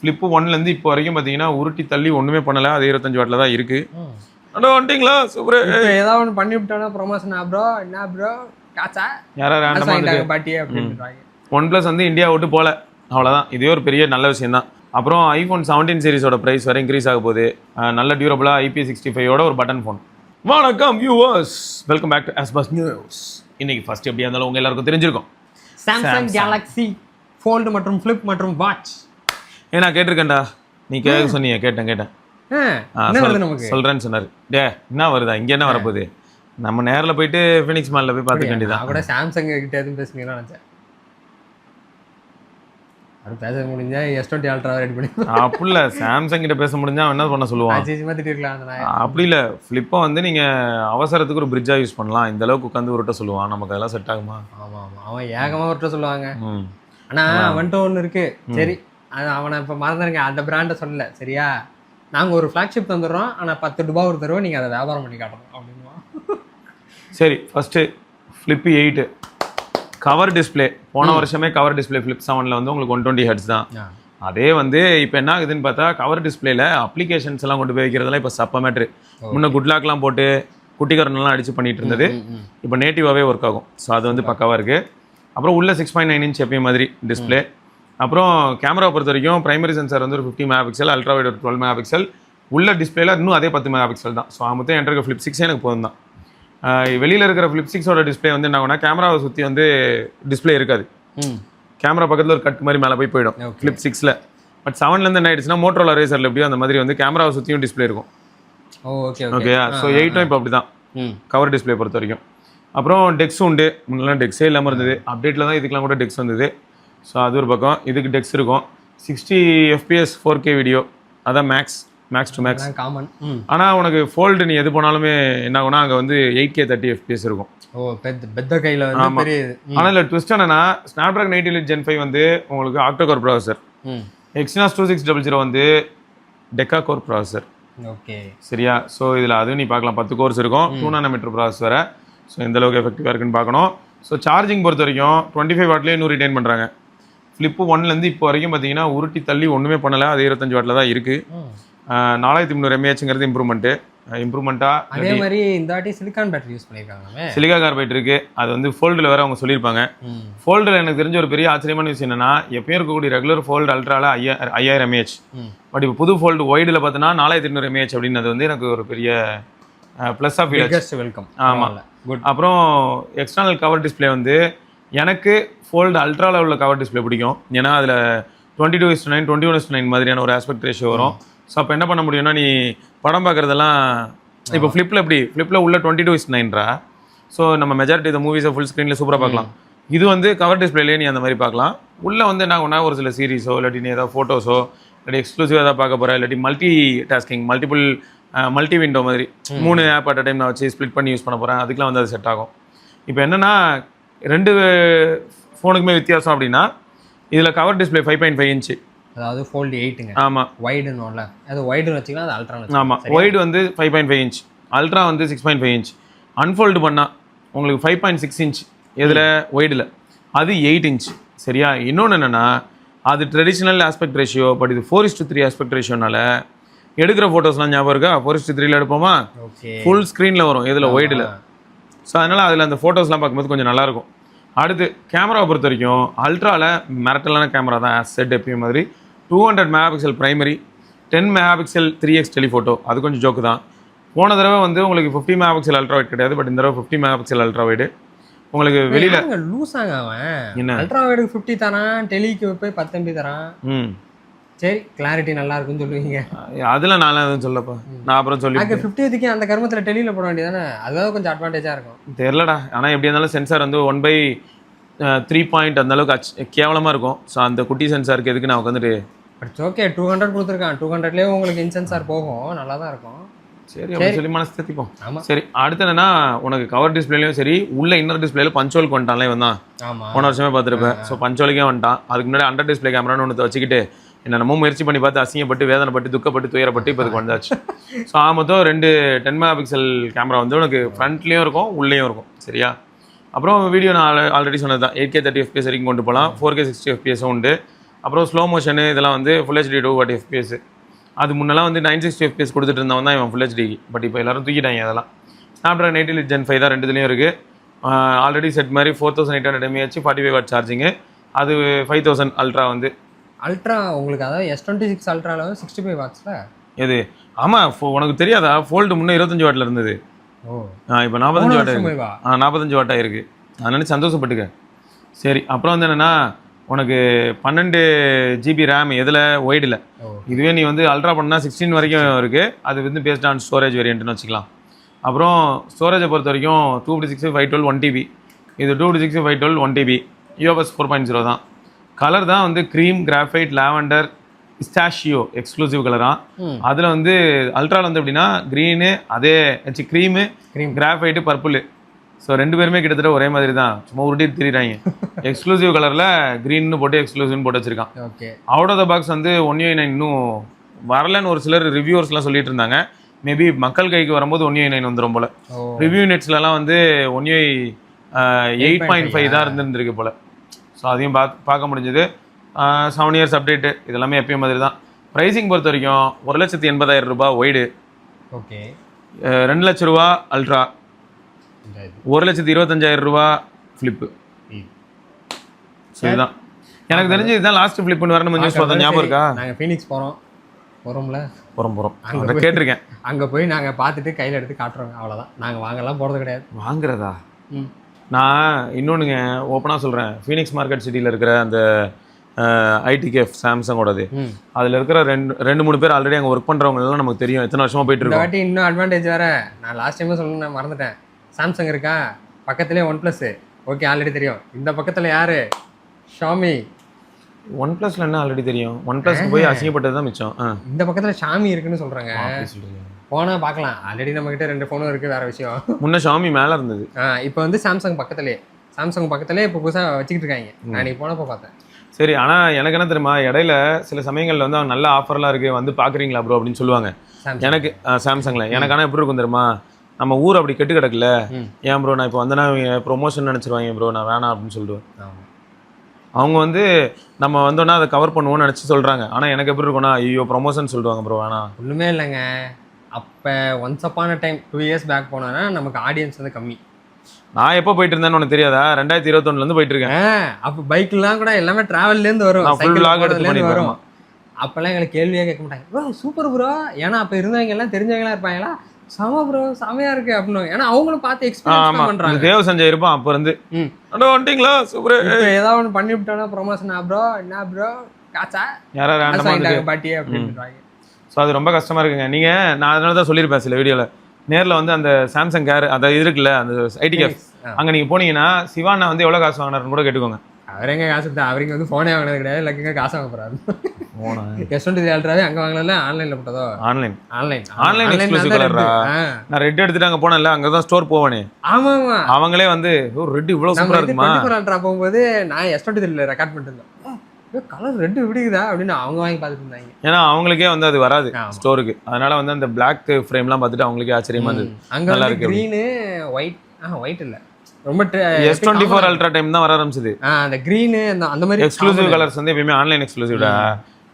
Flip 1லேருந்து இப்போ வரைக்கும் பார்த்தீங்கன்னா உருட்டி தள்ளி ஒன்றுமே பண்ணலை. அது 25 வாட்டில் தான் இருக்குது. அண்ணா வந்துட்டீங்களா? சூப்பர். ஏதாவது ஒன்று பண்ணி விட்டோன்னா ப்ரொமோஷனா ப்ரோ? என்ன ப்ரோ காசா? யாராவது ரேண்டமாக பாட்டியே அப்படின்றாங்க. OnePlus வந்து இந்தியா விட்டு போகல, அவ்வளோதான். இதுவே ஒரு பெரிய நல்ல விஷயம் தான். அப்புறம் ஐஃபோன் 17 சீரிஸோட ப்ரைஸ் வரை இன்க்ரீஸ் ஆக போகுது. நல்ல டியூரபிளாக IP65 ஒரு பட்டன் ஃபோன். வணக்கம் வியூவர்ஸ், வெல்கம் பேக் டு ஆஸ்பாஸ் நியூஸ். இன்னைக்கு ஃபர்ஸ்ட் எப்படியா இருந்தாலும் உங்கள் எல்லாருக்கும் தெரிஞ்சிருக்கும் சாம்சங் கேலக்ஸி ஃபோல்டு மற்றும் ஃப்ளிப் மற்றும் வாட்ச். ஏன்னா கேட்டிருக்கேன்டா, நீ கேட்க சொன்னீங்க. கேட்டேன் சொல்றேன்னு சொன்னாரு. என்ன வருதா இங்க, என்ன வரப்போகுது? நம்ம நேரில் போயிட்டு ஃபினிக்ஸ் மாலில் போய் பார்த்துக்க வேண்டியதான். கூட சாம்சங் கிட்ட எதுவும் பேசுனீங்களா நினச்சேன். அது பேச முடிஞ்சா S20 அல்ட்ரா ரெடி பண்ணி அப்படி இல்லை, சாம்சங் கிட்ட பேச முடிஞ்சா என்ன பண்ண சொல்லுவான். அப்படி இல்லை, ஃப்ளிப்பை வந்து நீங்கள் அவசரத்துக்கு ஒரு பிரிட்ஜாக யூஸ் பண்ணலாம். இந்த அளவுக்கு உட்காந்து உருட்ட சொல்லுவான். நமக்கு அதெல்லாம் செட் ஆகுமா? ஆமாம், அவன் ஏகமாக உருட்ட சொல்லுவாங்க. ஆனால் அவன்ட்டு ஒன்று இருக்கு. சரி, அது அவனை இப்போ மறந்துடுங்க, அந்த பிராண்டை சொல்லலை சரியா. நாங்கள் ஒரு ஃப்ளாக்ஷிப் தந்துடுறோம், ஆனால் 10 ரூபா ஒரு தருவோம், நீங்கள் அதை வியாபாரம் பண்ணி காட்டணும் அப்படின்வான். சரி, ஃபஸ்ட்டு ஃப்ளிப் 8 கவர் டிஸ்பிளே. போன வருஷமே கவர் டிஸ்பிளே ஃப்ளிப் 7ல் வந்து உங்களுக்கு 120 ஹெர்ட்ஸ் தான். அதே வந்து இப்போ என்ன ஆகுதுன்னு பார்த்தா, கவர் டிஸ்பிளேல அப்ளிகேஷன்ஸ் எல்லாம் கொண்டு போய் வைக்கிறதுலாம் இப்போ சப்ப மேட்ரு. முன்னே குட்லாக்லாம் போட்டு குட்டிக்கரனெல்லாம் அடிச்சு பண்ணிட்டு இருந்தது, இப்போ நேட்டிவாகவே ஒர்க் ஆகும். ஸோ அது வந்து பக்காவாக இருக்குது. அப்புறம் உள்ள 6.9 இன்ச் எப்பயும் மாதிரி டிஸ்பிளே. அப்புறம் கேமரா பொறுத்த வரைக்கும் பிரைமரி சென்சார் வந்து ஒரு 50 மெகா பிக்சல், அல்ட்ரா வைட் ஒரு 12 மெகா பிக்சல். உள்ள டிஸ்பிளேல இன்னும் அதே 10 மெகா பிக்சல் தான். ஸோ மொத்தம் என்கிட்ட ஃப்ளிப் 6 எனக்கு போதும் தான். வெளியில் இருக்கிற ஃப்ளிப் 6ஓட டிஸ்பிளே வந்து என்ன ஆகுனா, கேமராவை சுற்றி வந்து டிஸ்பிளே இருக்காது. கேமரா பக்கத்தில் ஒரு கட் மாதிரி மேலே போயிடும் ஃப்ளிப் 6ல். பட் 7லேருந்து என்ன ஆயிடுச்சுன்னா, மோட்டோரோலா ரேசரில் எப்படியோ அந்த மாதிரி வந்து கேமராவை சுற்றியும் டிஸ்பிளே இருக்கும். ஓகே, ஸோ 8ம் இப்போ அப்படி தான் கவர் டிஸ்பிளே பொறுத்த வரைக்கும். அப்புறம் டெக்ஸும் உண்டு. முன்னெல்லாம் டெக்ஸே இல்லாமல் இருந்தது. அப்டேட்டில் தான் இதுக்கெலாம் கூட டெக்ஸ் வந்தது. ஸோ அது ஒரு பக்கம். இதுக்கு டெக்ஸ் இருக்கும். 60 FPS 4K வீடியோ, அதான் மேக்ஸ் டு மேக்ஸ் காமன். ஆனால் உனக்கு ஃபோல்டு நீ எது போனாலுமே என்ன ஆகுனா, அங்கே வந்து 8K 30 FPS இருக்கும். பெத்த கையில் வந்து பெரிய. ஆனால் இல்லை ட்விஸ்ட் என்னன்னா, ஸ்னாப்ட்ராகன் 8 Elite Gen 5 வந்து உங்களுக்கு ஆக்டோகோர் ப்ராசஸர், எக்ஸினாஸ் 2600 வந்து டெக்கா கோர் ப்ராசஸர். ஓகே சரியா. ஸோ இதில் அதுவும் நீ பார்க்கலாம், 10 கோர்ஸ் இருக்கும், 2 nm ப்ராசஸ் வேறு. ஸோ எந்த அளவுக்கு எஃபெக்டிவாக இருக்குன்னு பார்க்கணும். ஸோ சார்ஜிங் பொறுத்த வரைக்கும் 25 வாட்லேயே இன்னும் ரிட்டைன் பண்ணுறாங்க. ஃப்ளிப்பு 1லேருந்து இப்போ வரைக்கும் பார்த்தீங்கன்னா உருட்டி தள்ளி ஒன்றுமே பண்ணலை. அது 25 வாட்டில் தான் இருக்குது. 4300 mAhங்கிறது இம்ப்ரூவ்மெண்ட்டாக. அதே மாதிரி இந்த வாட்டி சிலிக்கான் பேட்டரி யூஸ் பண்ணியிருக்காங்க. சிலிக்கா கார்பைட் இருக்குது. அது வந்து ஃபோல்டில் வேறு அவங்க சொல்லியிருப்பாங்க. ஃபோல்டில் எனக்கு தெரிஞ்ச ஒரு பெரிய ஆச்சரியமான விஷயம் என்னன்னா, எப்பயும் இருக்கக்கூடிய ரெகுலர் ஃபோல்டு அல்ட்ராவில் 5000 mAh. பட் இப்போ புது ஃபோல்டு ஒய்டில் பார்த்தோன்னா 4800 mAh அப்படின்றது வந்து எனக்கு ஒரு பெரிய ப்ளஸ் ஆஃப் வெல்கம். ஆமாம். அப்புறம் எக்ஸ்டர்னல் கவர் டிஸ்பிளே வந்து எனக்கு ஃபோல்டு அல்ட்ராவில் உள்ள கவர் டிஸ்பிளே பிடிக்கும். ஏன்னா அதில் 22:9 21:9 மாதிரியான ஒரு ஆஸ்பெக்ட் ரேஷியோ வரும். ஸோ அப்போ என்ன பண்ண முடியும்னா, நீ படம் பார்க்குறதெல்லாம் இப்போ ஃப்ளிப்பில் ஃப்ளிப்பில் உள்ள 22:9. ஸோ நம்ம மெஜாரிட்டி இந்த மூவிஸை ஃபுல் ஸ்க்ரீனில் சூப்பராக பார்க்கலாம். இது வந்து கவர் டிஸ்பிளேலேயே நீ அந்த மாதிரி பார்க்கலாம். உள்ளே வந்து என்ன ஆகுனா, ஒரு சில சீரீஸோ இல்லாட்டி நீ ஏதாவது ஃபோட்டோஸோ இல்லாட்டி எக்ஸ்க்ளூசிவாக ஏதாவது பார்க்க போகிற, இல்லாட்டி மல்டி டாஸ்கிங் மல்டி விண்டோ மாதிரி 3 ஆப் அட் டைம் நான் வச்சு ஸ்ப்ளிட் பண்ணி யூஸ் பண்ண போகிறேன், அதுக்கெலாம் வந்து அது செட் ஆகும். இப்போ என்னென்னா, 2 ஃபோனுக்குமே வித்தியாசம் அப்படின்னா, இதில் கவர் டிஸ்பிளே 5.5 இன்ச்சு, அதாவது ஃபோல்டு 8ங்க. ஆமாம், வைடுன்னு அது வைடுன்னு வச்சுக்கலாம், அது அல்ட்ரா. ஆமாம், வைடு வந்து 5.5 இன்ச், அல்ட்ரா வந்து 6.5 இன்ச். அன்ஃபோல்டு பண்ணால் உங்களுக்கு 5.6 இன்ச் இதில் வைடில், அது 8 இன்ச். சரியா. இன்னொன்று என்னென்னா, அது ட்ரெடிஷ்னல் ஆஸ்பெக்ட் ரேஷியோ, பட் இது 4:3 ஆஸ்பெக்ட் ரேஷியோனால எடுக்கிற ஃபோட்டோஸ்லாம் ஞாபகம் இருக்கா? 4:3 எடுப்போமா, ஃபுல் ஸ்க்ரீனில் வரும் இதில் ஒய்டில். ஸோ அதனால் அதில் அந்த ஃபோட்டோஸ்லாம் பார்க்கும்போது கொஞ்சம் நல்லாயிருக்கும். அடுத்து கேமராவை பொறுத்த வரைக்கும் அல்ட்ராவில் மிரட்டலான கேமரா தான். செட் எப்பயும் மாதிரி 200 mega pixel primary, 10 mega pixel 3x telephoto. அது கொஞ்சம் ஜோக்கு தான். போன தடவை வந்து உங்களுக்கு 50 மெகா பிக்சல் அல்ட்ரா வைட் கிடையாது. பட் இந்த தடவை 50 மெகா பிக்சல் அல்ட்ரா வைடு உங்களுக்கு வெளியில் லூஸாங்க. அவன் அல்ட்ரா வைடுக்கு 50 தரான், டெலிக்கு போய் 10 MB தரான். சரி, கிளாரிட்டி நல்லா இருக்குன்னு சொல்லுவீங்க. அதெல்லாம் நான் எதுவும் சொல்லப்பா, நான் அப்புறம் சொல்லி 50க்கு அந்த கருமத்தில் டெலியில் போட வேண்டியதானே, அதுதான் கொஞ்சம் அட்வான்டேஜாக இருக்கும். தெரிலடா. ஆனால் எப்படி இருந்தாலும் சென்சார் வந்து 1/3 பாயிண்ட் அந்த அளவுக்கு கேவலமாக இருக்கும். ஸோ அந்த குட்டி சென்சாருக்கு எதுக்கு நான் உட்காந்துட்டு. பட் ஓகே, 200 கொடுத்துருக்கான். 200லேயே உங்களுக்கு இன் சென்சார் போகும், நல்லா தான் இருக்கும். சரி, அப்படி சொல்லி மனசு தேத்திப்போம். ஆமாம். சரி, அடுத்து என்னன்னா, உனக்கு கவர் டிஸ்பிளேலையும் சரி, உள்ள இன்னர் டிஸ்பிளேல பஞ்சோலுக்கு வந்துட்டான்ல இவன் தான். போன வருஷமே பார்த்துருப்பேன். ஸோ பஞ்சோலுக்கே வந்துட்டான். அதுக்கு முன்னாடி அண்டர் டிஸ்பிளே கேமரான்னு ஒன்று வச்சுக்கிட்டு என்னென்னமோ முயற்சி பண்ணி பார்த்து அசிங்கப்பட்டு, வேதனைப்பட்டு, துக்கப்பட்டு, துயரப்பட்டு இப்போ இதுக்கு வந்தாச்சு. ஸோ மொத்தம் 2 10 மெகா பிக்சல் கேமரா வந்து உனக்கு ஃப்ரண்ட்லேயும் இருக்கும், உள்ளேயும் இருக்கும். சரியா. அப்புறம் வீடியோ நான் ஆல்ரெடி சொன்னது தான். 8K 30 FPS வரைக்கும் கொண்டு போகலாம். 4K 60 FPS உண்டு. அப்புறம் ஸ்லோ மோஷனு இதெல்லாம் வந்து ஃபுல் ஹெச்டி 240 FPS. அது முன்னெல்லாம் வந்து 960 FPS கொடுத்துட்டு இருந்தவன் தான் இவன் ஃபுல் ஹெச்டிக்கு. பட் இப்போ எல்லாரும் தூக்கிட்டாங்க அதெல்லாம். ஸ்னாப்ட்ராகன் 8 Gen 5 தான் ரெண்டுலேயும் இருக்குது. ஆல்ரெடி செட் மாதிரி 4800 mAh 45 வாட் சார்ஜிங்கு. அது 5000 அல்ட்ரா வந்து அல்ட்ரா உங்களுக்கு அதாவது S26 அல்ட்ராவில் வந்து 65 வாட்ஸில் எது? ஆமாம், உனக்கு தெரியாதா? ஃபோல்டு முன்னே 25 வாட்டில் இருந்தது. ஓ இப்போ 45 வாட் இருக்கு. 45 வாட் ஆயிருக்கு. அதனால சந்தோஷப்பட்டுக்க. சரி, அப்புறம் வந்து என்னென்னா உனக்கு 12 GB ரேம் எதில்? ஒய்டில். இதுவே நீ வந்து அல்ட்ரா பண்ணால் 16 வரைக்கும் இருக்குது. அது வந்து பேஸ்ட் ஆன் ஸ்டோரேஜ் வேரியன்ட்னு வச்சுக்கலாம். அப்புறம் ஸ்டோரேஜை பொறுத்த வரைக்கும் 256 512 1 TB. இது 256 512 1 TB. UFS 4.0 தான். கலர் தான் வந்து cream, graphite, lavender, pistachio exclusive கலராக. அதில் வந்து அல்ட்ராவில் வந்து எப்படின்னா க்ரீனு, அதே க்ரீமு, கிராஃபைட்டு, பர்பிள். ஸோ ரெண்டு பேருமே கிட்டத்தட்ட ஒரே மாதிரி தான், சும்மா உருட்டிட்டு திரிறாங்க. எக்ஸ்க்ளூசிவ் கலரில் க்ரீன்னு போட்டு எக்ஸ்க்ளூசிவ்னு போட்டு வச்சிருக்கான். Okay, out of the box வந்து 1UI9 இன்னும் வரலன்னு ஒரு சிலர் ரிவ்யூவர்ஸ்லாம் சொல்லிட்டு இருந்தாங்க. மேபி மக்கள் கைக்கு வரும்போது 1UI9 வந்துடும் போல். ரிவ்யூ நெட்ஸ்லலாம் வந்து 1UI 8.5 தான் இருந்துருக்கு போல். ஸோ அதையும் பார்க்க முடிஞ்சது. 7 இயர்ஸ் அப்டேட்டு, இதெல்லாமே எப்பயும் மாதிரி தான். ப்ரைஸிங் பொறுத்த வரைக்கும் 1,80,000 ரூபாய் ஒய்டு. ஓகே, 2 லட்ச ரூபா அல்ட்ரா, 1,25,000 ரூபா ஃப்ளிப்பு. சரிதான், எனக்கு தெரிஞ்சு இதுதான் லாஸ்ட் ஃப்ளிப்னு வர நம்ம நியூஸ் பார்த்தோம். ஞாபகம் இருக்கா? நாங்கள் ஃபீனிக்ஸ் போகிறோம்ல, போகிறோம் அங்கே கேட்டிருக்கேன். அங்கே போய் நாங்கள் பார்த்துட்டு கையில் எடுத்து காட்டுறோங்க, அவ்வளோதான். நாங்கள் வாங்கலாம் போகிறது கிடையாது. வாங்குறதா? நான் இன்னொன்றுங்க ஓப்பனாக சொல்கிறேன். ஃபீனிக்ஸ் மார்க்கெட் சிட்டியில் இருக்கிற அந்த ஐடிகேஃப் சாம்சங்கோடது, அதில் இருக்கிற 2-3 பேர் ஆல்ரெடி அங்கே ஒர்க் பண்ணுறவங்கலாம் நமக்கு தெரியும். எத்தனை வருஷமாக போயிட்டு இருக்கோம். வாட்டி இன்னும் அட்வான்டேஜ் வேறு. நான் லாஸ்ட் டைமே சொல்லணும், நான் மறந்துட்டேன். சாம்சங் இருக்கா, பக்கத்துலேயே OnePlus. ஓகே, ஆல்ரெடி தெரியும். இந்த பக்கத்தில் யார்? ஷாமி. OnePlusல என்ன ஆல்ரெடி தெரியும்? OnePlusக்கு போய் அசிங்கப்பட்டது தான் மிச்சம். இந்த பக்கத்தில் ஷாமி இருக்குன்னு சொல்கிறாங்க. போனால் பார்க்கலாம். ஆல்ரெடி நம்மக்கிட்ட 2 ஃபோனும் இருக்குது, வேறு விஷயம். முன்னே ஷாமி மேலே இருந்தது. இப்போ வந்து சாம்சங் பக்கத்துலேயே இப்போ புதுசாக வச்சுக்கிட்டு இருக்காங்க. நான் நீ போனப்போ பார்த்தேன். சரி, ஆனால் எனக்கு என்ன தெரியுமா, இடையில சில சமயங்களில் வந்து அவங்க நல்ல ஆஃபர்லாம் இருக்குது, வந்து பார்க்குறீங்களா ப்ரோ அப்படின்னு சொல்லுவாங்க. எனக்கு சாம்சங்கில் எனக்கு ஆனால் எப்படி இருக்கும் தெரியுமா, நம்ம ஊர் அப்படி கெட்டு கிடக்குல. ஏன் ப்ரோ நான் இப்போ வந்தேன்னா ப்ரொமோஷன் நினச்சிருவாங்க ப்ரோ, நான் வேணாம் அப்படின்னு சொல்லிடுவேன். அவங்க வந்து நம்ம வந்தோன்னா அதை கவர் பண்ணுவோம்னு நினச்சி சொல்கிறாங்க. ஆனால் எனக்கு எப்படி இருக்கும்னா, ஐயோ ப்ரொமோஷன் சொல்லுவாங்க ப்ரோ வேணாம். ஒன்றுமே இல்லைங்க. அப்போ ஒன்ஸ் அப்பான டைம் 2 இயர்ஸ் பேக் போனோன்னா நமக்கு ஆடியன்ஸ் வந்து கம்மி. நான் எப்போ போயிட்டு இருந்தேன்னு உனக்கு தெரியாதா? 2021 போயிட்டு இருக்கேன். அப்போ பைக்லாம் கூட எல்லாமே டிராவல்லேருந்து வரும், வரும். அப்போல்லாம் எங்களுக்கு கேள்வியாக கேட்க மாட்டாங்க. ப்ரோ சூப்பர் ப்ரோ, ஏன்னா அப்போ இருந்தவங்க எல்லாம் தெரிஞ்சவங்களா இருப்பாங்களா, செம ப்ரோ செமையா இருக்கு அப்படின்னு. ஏன்னா அவங்களும் பார்த்து எக்ஸ்பீரியன்ஸ் பண்றாங்க. தேவ சஞ்சய் இருப்பான் அப்போ இருந்து. வந்துட்டீங்களா சூப்பர், ஏதாவது ஒன்று பண்ணி விட்டோன்னா ப்ரொமோஷனா ப்ரோ, என்ன ப்ரோ காசா யாராவது பாட்டியே அப்படின்றாங்க. ஸோ அது ரொம்ப கஷ்டமா இருக்குங்க. நான் அதனால தான் சொல்லியிருப்பேன் சில வீடியோவில், நேரில் வந்து அந்த சாம்சங் கேர் அதை இருக்குல்ல, அந்த ஐடிகேஃப் அங்கே நீங்கள் போனீங்கன்னா சிவானா வந்து எவ்வளோ காசு வாங்கினாருன்னு கூட கேட்டுக்கோங்க. அவர் எங்க காசு தான், அவருக்கு வந்து ஃபோனே வாங்கினது கிடையாது, இல்லை எங்க காசு வாங்க போறாரு. S23 அல்ட்ராவே அங்கே வாங்கல, ஆன்லைனில் போட்டதோ. ஆன்லைன் எக்ஸ்க்ளூசிவ் கலரா? நான் ரெட் எடுத்துட்டு அங்கே போனேன்ல, அங்கே தான் ஸ்டோர் போவானே. ஆமா ஆமா, அவங்களே வந்து ரெட் இவ்வளோ சூப்பராக இருக்குமா. 24 அல்ட்ரா போகும்போது நான் S23 ரெக்கார்ட் பண்ணிட்டு இருந்தேன். கலர் ரெட் விடுக்குதா அப்படின்னு அவங்க வாங்கி பார்த்துட்டு இருந்தாங்க. ஏன்னா அவங்களுக்கே வந்து அது வராது ஸ்டோருக்கு, அதனால வந்து அந்த பிளாக் ஃப்ரேம்லாம் பார்த்துட்டு அவங்களுக்கே ஆச்சரியமா இருந்தது. அங்கே நல்லா இருக்கு. க்ரீனு ஒயிட் இல்லை, ரொம்ப S24 அல்ட்ரா டைம் தான் வர ஆரம்பிச்சது. அந்த க்ரீனு அந்த மாதிரி எக்ஸ்க்ளூசிவ் கலர்ஸ் வந்து எப்பயுமே ஆன்லைன் எக்ஸ்க்ளூசிவ்டா.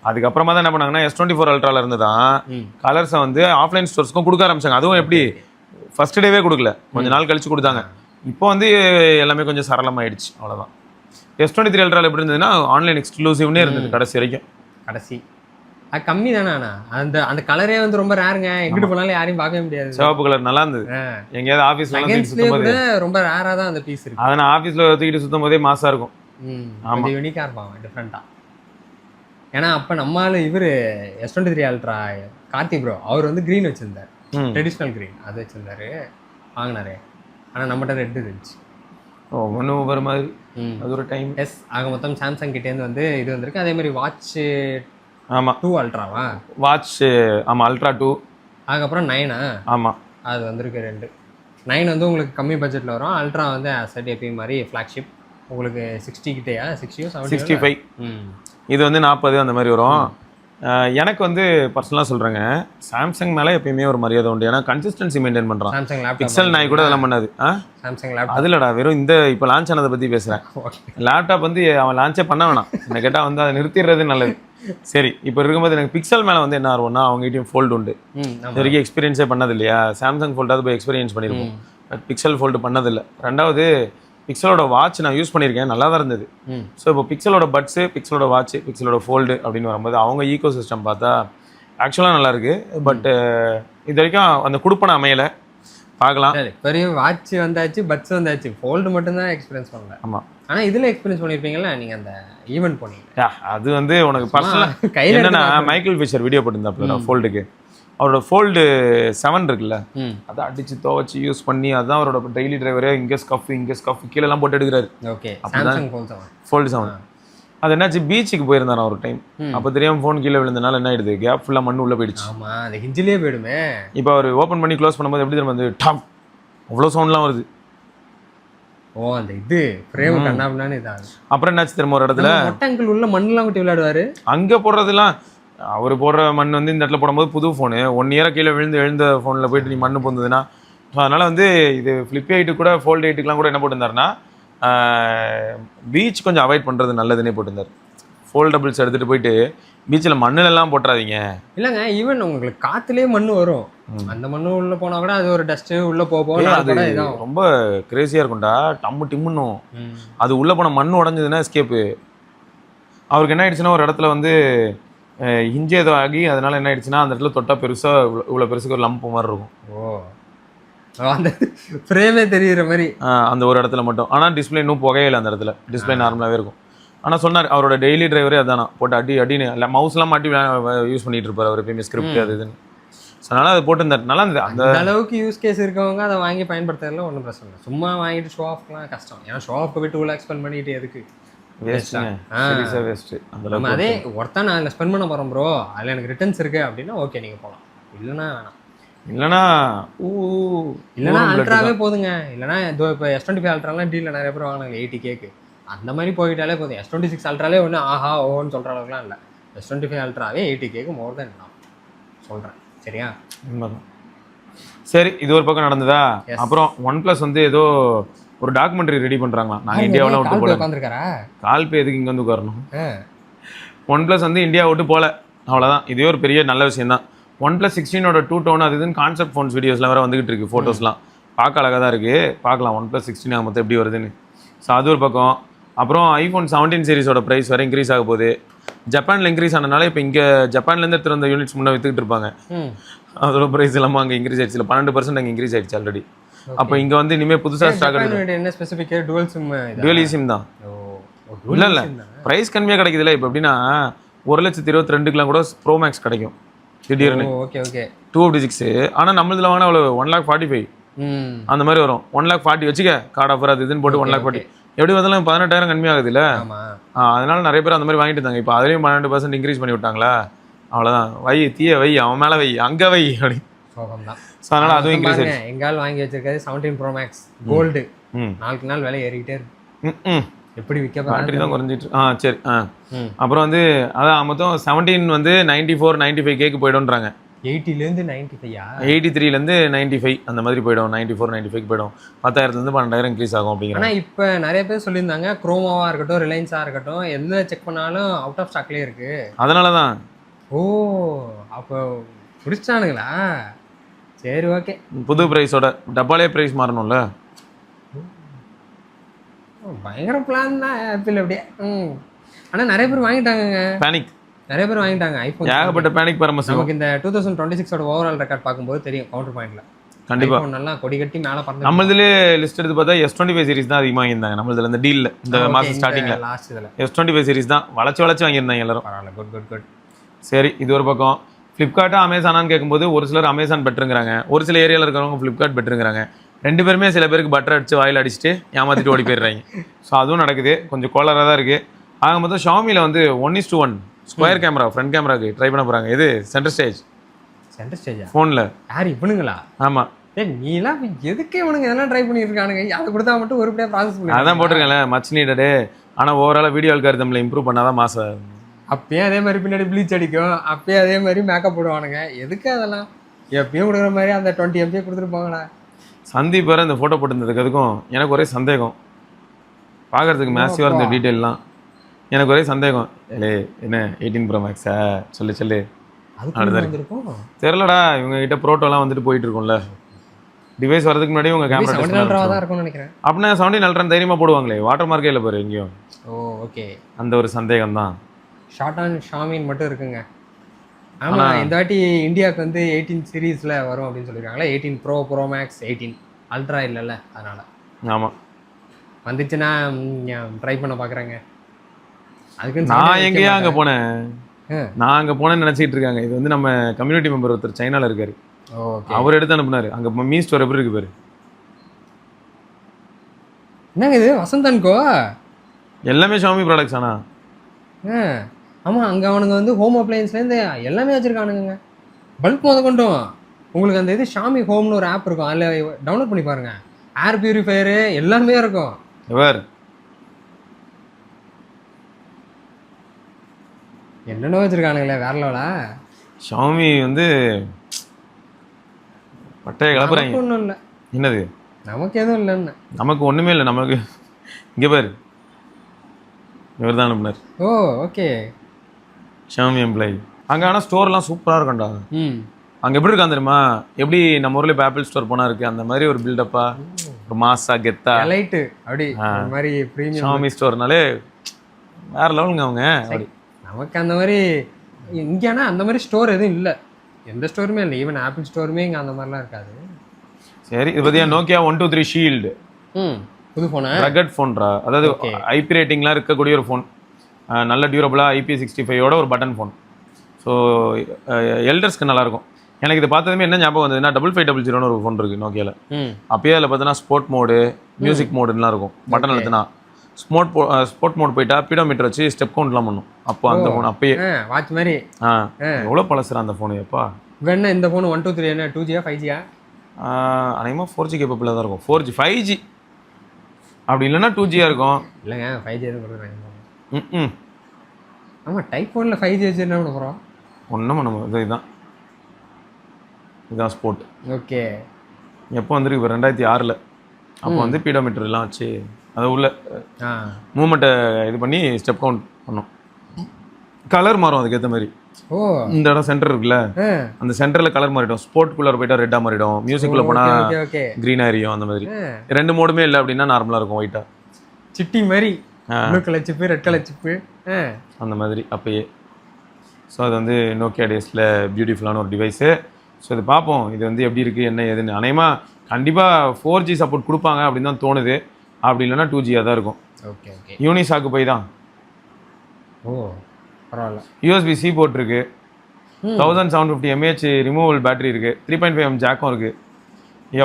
அதுக்கப்புறமா தான் என்ன பண்ணாங்கன்னா S24 அல்ட்ரால இருந்து தான் கலர்ஸை வந்து ஆஃப்லைன் ஸ்டோர்ஸ்க்கும் கொடுக்க ஆரம்பிச்சாங்க. அதுவும் எப்படி ஃபர்ஸ்ட் டேவே கொடுக்கல, கொஞ்சம் நாள் கழிச்சு கொடுத்தாங்க. இப்போ வந்து எல்லாமே கொஞ்சம் சரளமாயிடுச்சு, அவ்வளோதான். S23 அல்ட்ரால எப்படி இருந்ததுன்னா ஆன்லைன் எக்ஸ்க்ளூசிவ்னே இருந்தது கடைசி வரைக்கும். அது கம்மி தானே. அந்த அந்த கலரே வந்து ரொம்ப ரேருங்க, எங்கிட்டு போனாலும் யாரையும் பார்க்கவே முடியாது. சிவப்பு கலர் நல்லா இருந்தது. எங்கேயாவது ஆஃபீஸ்ல ரொம்ப ரேரா தான் அந்த பீஸ் இருக்கு. அதை நான் ஆஃபீஸ்ல தூக்கிட்டு சுத்தும் போதே மாசா இருக்கும். ஆமா, யூனிக்கா இருப்பாங்க, டிஃப்ரெண்டா. ஏன்னா அப்ப நம்மளால இவரு S23 அல்ட்ரா கார்த்தி ப்ரோ, அவர் வந்து கிரீன் வச்சிருந்தாரு, ட்ரெடிஷ்னல் கிரீன் அது வச்சிருந்தாரு, வாங்கினாரு. ஆனா நம்மகிட்ட ரெட் இருந்துச்சு. ஒன்றும் ஒரு மாதிரி அது ஒரு டைம். ஆக மொத்தம் சாம்சங் கிட்டேருந்து வந்து இது வந்திருக்கு. அதே மாதிரி வாட்ச். ஆமாம், 2 அல்ட்ராவா வாட்ச்? ஆமாம், அல்ட்ரா 2. அதுக்கப்புறம் 9. ஆமாம், அது வந்திருக்கு 2. 9 வந்து உங்களுக்கு கம்மி பட்ஜெட்டில் வரும். அல்ட்ரா வந்து செட் எப்பயும் மாதிரி ஃப்ளாக்ஷிப் உங்களுக்கு 60 கிட்டேயா, 60 65. இது வந்து 40 அந்த மாதிரி வரும். எனக்கு வந்து பர்சனலாக சொல்கிறேங்க, சாம்சங் மேலே எப்பயுமே ஒரு மரியாதை உண்டு. ஏன்னா கன்சிஸ்டன்சி மெயின்டைன் பண்ணுறான். சாம்சங் லேப்டாப் பிக்சல் நாய் கூட அதெல்லாம் பண்ணாது. சாம்சங் லேப்டாப் அதுலடா வெறும் இந்த இப்போ லான்ச் ஆனதை பற்றி பேசுகிறேன். லேப்டாப் வந்து அவன் லான்ச்சே பண்ண வேணாம். என்ன கேட்டால் வந்து அதை நிறுத்திடுறது நல்லது. சரி, இப்போ இருக்கும்போது எனக்கு பிக்சல் மேலே வந்து என்ன ஆர்வம்னா, அவங்ககிட்டயும் ஃபோல்டு உண்டு. இது வரைக்கும் எக்ஸ்பீரியன்ஸே பண்ணது இல்லையா. சாம்சங் ஃபோல்டாவது போய் எக்ஸ்பீரியன்ஸ் பண்ணியிருக்கோம், பட் பிக்சல் ஃபோல்டு பண்ணதில்லை. ரெண்டாவது பிக்சலோட வாட்ச் நான் யூஸ் பண்ணியிருக்கேன், நல்லா தான் இருந்தது. ஸோ இப்போ பிக்சலோட பட்ஸு, பிக்சலோட வாட்ச், பிக்சலோட ஃபோல்டு அப்படின்னு வரும்போது அவங்க ஈகோ சிஸ்டம் பார்த்தா ஆக்சுவலாக நல்லாயிருக்கு. பட் இது வரைக்கும் அந்த குடுப்பனை அமையலை. பார்க்கலாம். பெரிய வாட்ச் வந்தாச்சு, பட்ஸ் வந்தாச்சு, ஃபோல்டு மட்டும்தான் எக்ஸ்பீரியன்ஸ் பண்ணல. ஆமாம், ஆனால் இதில் எக்ஸ்பீரியன்ஸ் பண்ணியிருப்பீங்களா நீங்கள் அந்த ஈவெண்ட் போனீங்க. அது வந்து உனக்கு பர்சனலாக கையில் என்னன்னா, மைக்கேல் ஃபிஷர் வீடியோ போட்டிருந்தாப்புல ஃபோல்டுக்கு. அவரோட ஃபோல்டு 7 இருக்குல்ல, அதை அடிச்சு துவச்சி யூஸ் பண்ணி அதுதான் அவரோட டெய்லி டிரைவரே. இங்கே ஸ்கஃப் கீழெல்லாம் போட்டு எடுக்கிறாரு. Okay, fold 7. அது என்னாச்சு, பீச்சுக்கு போயிருந்தாரு ஒரு டைம். அப்போ தெரியாமல் ஃபோன் கீழே விழுந்தனால என்ன ஆயிடுது, கேப் ஃபுல்லாக மண்ணு உள்ளே போயிடுச்சு. ஆமாம், அது ஹிஞ்சிலே போயிடுமே. இப்போ அவர் ஓப்பன் பண்ணி க்ளோஸ் பண்ணும்போது எப்படி தெரியும் வந்து டாப் அவ்வளோ சவுண்ட்லாம் வருது. ஓ, அந்த இது ஃப்ரேம் கண்ணாப்னான்னு இதாகுது. அப்புறம் என்னாச்சு தெரியுமா, ஒரு இடத்துல மொட்டங்கள் உள்ள மண்ணெல்லாம் கொட்டி விளையாடுவாரு. அங்கே போடுறதுலாம் அவர் போடுற மண் வந்து இந்த இடத்துல போடும்போது புது ஃபோனு 1 இயராக கீழே எழுந்த ஃபோனில் போயிட்டு நீ மண்ணு போந்ததுன்னா. ஸோ அதனால் வந்து இது ஃப்ளிப் 8 கூட ஃபோல்டு 8க்குலாம் கூட என்ன போட்டிருந்தாருன்னா, பீச் கொஞ்சம் அவாய்ட் பண்ணுறது நல்லதுன்னே போட்டிருந்தார். ஃபோல்டபுள்ஸ் எடுத்துகிட்டு போயிட்டு பீச்சில் மண்ணிலெல்லாம் போட்டுறாதீங்க. இல்லைங்க, ஈவன் உங்களுக்கு காற்றுலேயே மண் வரும், அந்த மண்ணு உள்ளே போனால் கூட அது ஒரு டஸ்ட்டு உள்ளே போகும். அது ரொம்ப கிரேசியாக இருக்கும்டா, டம்மு டிம்முன்னும். அது உள்ளே போன மண் உடஞ்சதுன்னா எஸ்கேப்பு. அவருக்கு என்ன ஆயிடுச்சுன்னா, ஒரு இடத்துல வந்து ஹிஞ்சி ஏதோ ஆகி அதனால என்ன ஆயிடுச்சுன்னா, அந்த இடத்துல தொட்டா பெருசாக இவ்வளோ பெருசுக்கு ஒரு லம்ப் மாதிரி இருக்கும். ஓ, அந்த ஃப்ரேமே தெரியுற மாதிரி அந்த ஒரு இடத்துல மட்டும். ஆனால் டிஸ்பிளே இன்னும் புகையில, அந்த இடத்துல டிஸ்பிளே நார்மலாகவே இருக்கும். ஆனால் சொன்னார் அவரோட டெய்லி டிரைவரே அதானா, போட்டு அடின்னு இல்லை மவுஸ்லாம் மாட்டி யூஸ் பண்ணிட்டு இருப்பார் அவர் எப்பயுமே, ஸ்கிரிப்ட் அது இதுன்னு. ஸோ அதனால் அது போட்டு நல்லா இருந்தது. அந்த அளவுக்கு யூஸ் கேஸ் இருக்கவங்க அதை வாங்கி பயன்படுத்துறதுல ஒன்றும் பிரச்சனை இல்லை. சும்மா வாங்கிட்டு ஷோ ஆஃப்லாம் கஷ்டம். ஏன்னா ஷோ ஆஃப் போய் 2 lakhs ஸ்பெண்ட் பண்ணிட்டு எதுக்கு, வேஸ்ட்டு. அதே ஒருத்தா நான் அதில் ஸ்பெண்ட் பண்ண போகிறோம் ப்ரோ, அதில் எனக்கு ரிட்டர்ன்ஸ் இருக்குது அப்படின்னா ஓகே நீங்கள் போகலாம். இல்லைனா அல்ட்ராவே போதுங்க. இல்லைனா இதோ இப்போ S25 அல்ட்ராலாம் டீலில் நிறைய பேர் வாங்கினாங்க 80K. அந்த மாதிரி போயிட்டாலே போதும். S26 அல்ட்ராலே ஒன்று ஆஹா ஓன்னு சொல்கிற அளவுக்குலாம் இல்லை. S25 அல்ட்ராவே 80K மோர் தென் நான் சொல்கிறேன். சரியா? உண்மைதான். சரி, இது ஒரு பக்கம் நடந்ததா. அப்புறம் OnePlus வந்து ஏதோ ஒரு டாக்குமெண்ட்ரி ரெடி பண்ணுறாங்களா. நாங்கள் இந்தியாவெலாம் விட்டு போல உட்காந்துருக்காரா, கால்பே எதுக்கு இங்கே வந்து உட்காரணும். OnePlus வந்து இந்தியா விட்டு போல, அவ்வளோதான். இதே ஒரு பெரிய நல்ல விஷயம் தான். OnePlus 16ஓட 2 டோன் அது இதுன்னு கான்செப்ட் ஃபோன்ஸ் வீடியோஸ்லாம் வேறு வந்துகிட்டு இருக்கு. ஃபோட்டோஸ்லாம் பார்க்க அழகாக தான் இருக்குது. பார்க்கலாம் OnePlus 16 மொத்தம் எப்படி வருதுன்னு. ஸோ அது ஒரு பக்கம். அப்புறம் iPhone 17 சீரிஸோட ப்ரைஸ் வேறு இன்க்ரீஸ் ஆக போகுது. ஜப்பானில் இன்க்ரீஸ் ஆனதுனால இப்போ இங்கே ஜப்பான்லேருந்து எடுத்துகிட்டு வந்த யூனிட்ஸ் முன்னே விற்றுக்கிட்டு இருப்பாங்க. அதோட ப்ரைஸ் எல்லாமே அங்கே இன்க்ரீஸ் ஆயிடுச்சு. 12% அங்கே இன்க்ரீஸ் ஆயிடுச்சு ஆல்ரெடி. அப்போ இங்கே வந்து இனிமேல் புதுசாக ஸ்டாக் எடுத்து என்ன ஸ்பெசிஃபிக் டுவெல் சிம் தான். இல்லை ப்ரைஸ் கம்மியாக கிடைக்குதுல்ல. இப்போ எப்படின்னா 1,22,200 கூட ப்ரோ மேக்ஸ் கிடைக்கும் திடீர்னு. Okay okay 256. ஆனால் நம்மளதில் வாங்கினா அவ்வளோ 1,45,000 அந்த மாதிரி வரும். 1,40,000 வச்சுக்க கார்டு ஆஃபர் அது இதுன்னு போட்டு 1,40,000 எப்படி வந்தாலும் 18,000 கம்மியாகுது இல்லை. அதனால நிறைய பேர் அந்த மாதிரி வாங்கிட்டு இருந்தாங்க. இப்போ அதுலேயும் 12% இன்க்ரீஸ் பண்ணி விட்டாங்களா, அவ்வளோதான். வை தீய வை, அவன் மேலே வை, அங்கே வை அப்படி. ஸோ அதனால அதுவும் இன்க்ரீஸ் ஆயிடுச்சு. எங்கால் வாங்கி வச்சிருக்காது 17 Pro Max கோல்டு, நாளுக்கு நாள் விலை ஏறிக்கிட்டே இருக்கு. எப்படி விற்க பேட்டரி தான் குறைஞ்சிட்டு. சரி. அப்புறம் வந்து அதான் மொத்தம் 17 வந்து 94-95K போய்டும்ன்றாங்க. 80லேருந்து 95 83லேருந்து 95 அந்த மாதிரி போய்டும். 94-95 போய்டும். 10,000லேருந்து 12,000 இன்க்ரீஸ் ஆகும் அப்படிங்கிற. ஆனால் இப்போ நிறைய பேர் சொல்லியிருந்தாங்க குரோமாவாக இருக்கட்டும் ரிலையன்ஸாக இருக்கட்டும் எந்த செக் பண்ணாலும் அவுட் ஆஃப் ஸ்டாக்லேயே இருக்குது. அதனால தான். ஓ, அப்போ பிடிச்சிட்டானுங்களா? சரி ஓகே. புது ப்ரைஸோட டப்பாலே ப்ரைஸ் மாறணும்ல. பயங்கர பிளான் தான் ஆப்பிள் அப்படியே. ஆனால் நிறைய பேர் வாங்கிட்டாங்க. பேனிக் நிறைய பேர் வாங்கிட்டாங்க ஐஃபோன். ஏகப்பட்ட பேனிக் பரமசி. நமக்கு இந்த 2026ஓட ஓவரால் ரெக்கார்ட் பார்க்கும்போது தெரியும் கவுண்டர் பாயிண்ட்ல. கண்டிப்பா நல்லா கொடி கட்டி மேலே பறந்து. நம்மளதுல லிஸ்ட் எடுத்து பார்த்தா S25 சீரிஸ் தான் அதிகமாக வாங்கியிருந்தாங்க. நம்மளதுல இந்த டீல்ல இந்த மாதம் ஸ்டார்டிங்ல லாஸ்ட் இதில் S25 சீரிஸ் தான் வளைச்சு வாங்கியிருந்தாங்க எல்லாரும். பரவாயில்ல, குட் குட் குட். சரி, இது ஒரு பக்கம். ஃப்ளிப்கார்ட்டா அமேசானான்னு கேட்கும்போது ஒரு சிலர் அமேசான் பெட்டருங்கிறாங்க, ஒரு சில ஏரியாவில் இருக்கிறவங்க ஃப்ளிப்கார்ட் பெட்டருங்கிறாங்க. ரெண்டு பேருமே சில பேருக்கு பட்டர் அடிச்சு வாயில் அடிச்சுட்டு ஏமாத்திட்டு ஓடி போயிடுறாங்க. ஸோ அதுவும் நடக்குது, கொஞ்சம் கோலராக தான் இருக்குது. ஆக மொத்தம் ஷாமியில் வந்து 1:1 ஸ்கொயர் கேமரா ஃப்ரண்ட் கேமராக்கு ட்ரை பண்ண போகிறாங்க. இது சென்டர் ஸ்டேஜ் ஃபோனில். யார் இவனுங்களா? ஆமாம். நீலாம் எதுக்கு இவனுங்க இதெல்லாம் ட்ரை பண்ணியிருக்கானுங்க? அதை கொடுத்தா மட்டும் ஒருபடியாக ப்ராசஸ் பண்ணி அதான் போட்டிருக்கேன்ல மச் நீடடு. ஆனால் ஓவராலாக வீடியோ அல்காரிதமில் இம்ப்ரூவ் பண்ணாதான் மாசம் அப்பயும் அதே மாதிரி பின்னாடி ப்ளீச் அடிக்கும், அப்பயும் அதே மாதிரி மேக்கப் போடுவானுங்க. எதுக்கு அதெல்லாம்? எப்பயும் கொடுக்குற மாதிரி அந்த 20 MP கொடுத்துருப்பாங்கடா. சந்தீப் வேற இந்த ஃபோட்டோ போட்டிருந்ததுக்கு அதுக்கும் எனக்கு ஒரே சந்தேகம். பார்க்கறதுக்கு மேசிவாக இருந்த டீட்டெயிலாம் எனக்கு ஒரே சந்தேகம். ஏலே என்ன 18 Pro Max சொல்லு தெரிலடா. இவங்க கிட்ட ப்ரோட்டோலாம் வந்துட்டு போயிட்டு இருக்கும்ல, டிவைஸ் வரதுக்கு முன்னாடி உங்க கேமரா தான் இருக்கும்னு நினைக்கிறேன். அப்படின்னா 17 Ultra தைரியமாக போடுவாங்களே, வாட்டர் மார்க்கே இல்லை பாரு எங்கேயும். ஓ ஓகே, அந்த ஒரு சந்தேகம் தான். ஷார்ட் ஆன் ஷாமின் மட்டும் இருக்குங்க. ஆமா, இந்த வாட்டி இந்தியாவுக்கு வந்து 18 சீரீஸ்ல வரும் அப்படின்னு சொல்லியிருக்காங்களா. 18 Pro, Pro Max, 18 Ultra இல்லைல்ல, அதனால. ஆமாம், வந்துச்சுன்னா ட்ரை பண்ண பார்க்குறேங்க. அதுக்கு நான் எங்கேயா அங்கே போனேன், நான் அங்கே போனேன்னு நினச்சிட்டு இருக்காங்க. இது வந்து நம்ம கம்யூனிட்டி மெம்பர் ஒருத்தர் சைனால இருக்காரு, அவர் எடுத்து அனுப்புனாரு. அங்கே மீ ஸ்டோர் எப்படி இருக்கு பாரு. என்னங்க இது வசந்தன் கோ எல்லாமே ஷாமி ப்ராடக்ட்ஸ். ஆனா ஆமாம், அங்கே அவனுங்க வந்து ஹோம் அப்ளையன்ஸ்லேருந்து எல்லாமே வச்சுருக்கானுங்க. பல்ப் முத கொண்டும் உங்களுக்கு அந்த இது ஷாமி ஹோம்னு ஒரு ஆப் இருக்கும், அதில் டவுன்லோட் பண்ணி பாருங்க. ஏர் பியூரிஃபையரு எல்லாமே இருக்கும். எவர் என்னென்ன வச்சுருக்கானுங்களே, வேற லெவலா. ஷாமி வந்து பட்டைய கிளப்புறாங்க. ஒன்றும் இல்லை, என்னது நமக்கு எதுவும் இல்லைன்னு. நமக்கு ஒன்றுமே இல்லை. நமக்கு இங்கே பாரு, இவர் தான் அனுப்புனார். ஓ ஓகே, ஷாமி எம்ப்ளாயி. அங்கே ஆனால் ஸ்டோர்லாம் சூப்பராக இருக்கும்டா. ம், அங்கே எப்படி இருக்கான் தெரியுமா, எப்படி நம்ம ஊரில் இப்போ ஆப்பிள் ஸ்டோர் போனால் இருக்குது அந்த மாதிரி ஒரு பில்டப்பாக, ஒரு மாசா கெத்தா லைட்டு அப்படி இந்த மாதிரி ப்ரீமியம். ஷாமி ஸ்டோர்னாலே வேற லெவலுங்க அவங்க. அப்படி நமக்கு அந்த மாதிரி இங்கேனா அந்த மாதிரி ஸ்டோர் எதுவும் இல்லை, எந்த ஸ்டோருமே இல்லை. ஈவன் ஆப்பிள் ஸ்டோருமே இங்கே அந்த மாதிரிலாம் இருக்காது. சரி, இது பற்றியா நோக்கியா 123 ஷீல்டு புது ஃபோனா, ரகட் ஃபோன்ரா. அதாவது ஐபி ரேட்டிங்லாம் இருக்கக்கூடிய ஒரு ஃபோன், நல்ல டியூரபிளாக IP65 ஒரு பட்டன் ஃபோன். ஸோ எல்டர்ஸ்க்கு நல்லாயிருக்கும். எனக்கு இது பார்த்ததுமே என்ன ஞாபகம் வந்ததுன்னா 5500 ஒரு ஃபோன் இருக்குது நோக்கியாவில். அப்பயே அதில் பார்த்தீங்கன்னா ஸ்போர்ட் மோடு, மியூசிக் மோடுலாம் இருக்கும். பட்டன் அழுத்தினா ஸ்போர்ட் மோட் போயிட்டா பீடோமீட்டர் வச்சு ஸ்டெப் கவுண்ட்லாம் பண்ணும். அப்போ அந்த ஃபோன் அப்பயே வாட்ச் மாதிரி. எவ்வளோ பழசுறா அந்த ஃபோனு எப்பா. வேணா இந்த ஃபோன் 123 என்ன 2G 5G? அநேகமாக 4G கேப்பபிளாக தான் இருக்கும். 4G 5G அப்படி இல்லைன்னா 2G இருக்கும். இல்லைங்க 5G எதுவும் கொடுக்குறாங்க. ஆமாம், டைப் ஃபோனில் 5G வச்சு என்ன பண்ண போகிறோம்? ஒன்றும் பண்ண இதுதான் இதுதான் ஸ்போர்ட். ஓகே, எப்போ வந்துருக்கு இப்போ 2006. அப்போ வந்து பீடோமீட்டர்லாம் வச்சு அதை உள்ள மூமெண்ட்டை இது பண்ணி ஸ்டெப் கவுண்ட் பண்ணும். கலர் மாறும் அதுக்கேற்ற மாதிரி. ஓ, இந்த இடம் சென்டர் இருக்குல்ல, அந்த சென்டரில் கலர் மாறிடும். ஸ்போர்ட்குள்ளே போயிட்டா ரெட்டாக மாறிடும், மியூசிக்குள்ளே போனால் க்ரீனாக எரியும். அந்த மாதிரி 2 மோடுமே இல்லை அப்படின்னா நார்மலாக இருக்கும், ஒயிட்டாக சிட்டி மாதிரி. Blue colour chip, red colour chip, அந்த மாதிரி அப்பயே. ஸோ அது வந்து நோக்கியா டேஸில் பியூட்டிஃபுல்லான ஒரு டிவைஸு. ஸோ இது பார்ப்போம், இது வந்து எப்படி இருக்குது என்ன ஏதுன்னு. அநேகமாக கண்டிப்பாக 4G சப்போர்ட் கொடுப்பாங்க அப்படின்னு தான் தோணுது. அப்படி இல்லைன்னா 2G தான் இருக்கும். ஓகே ஓகே, யூனிசாக்கு போய் தான். ஓ பரவாயில்ல. USB-C போர்ட் இருக்குது, 1750 mAh ரிமூவல் பேட்டரி இருக்குது, 3.5mm ஜாக்கும் இருக்குது,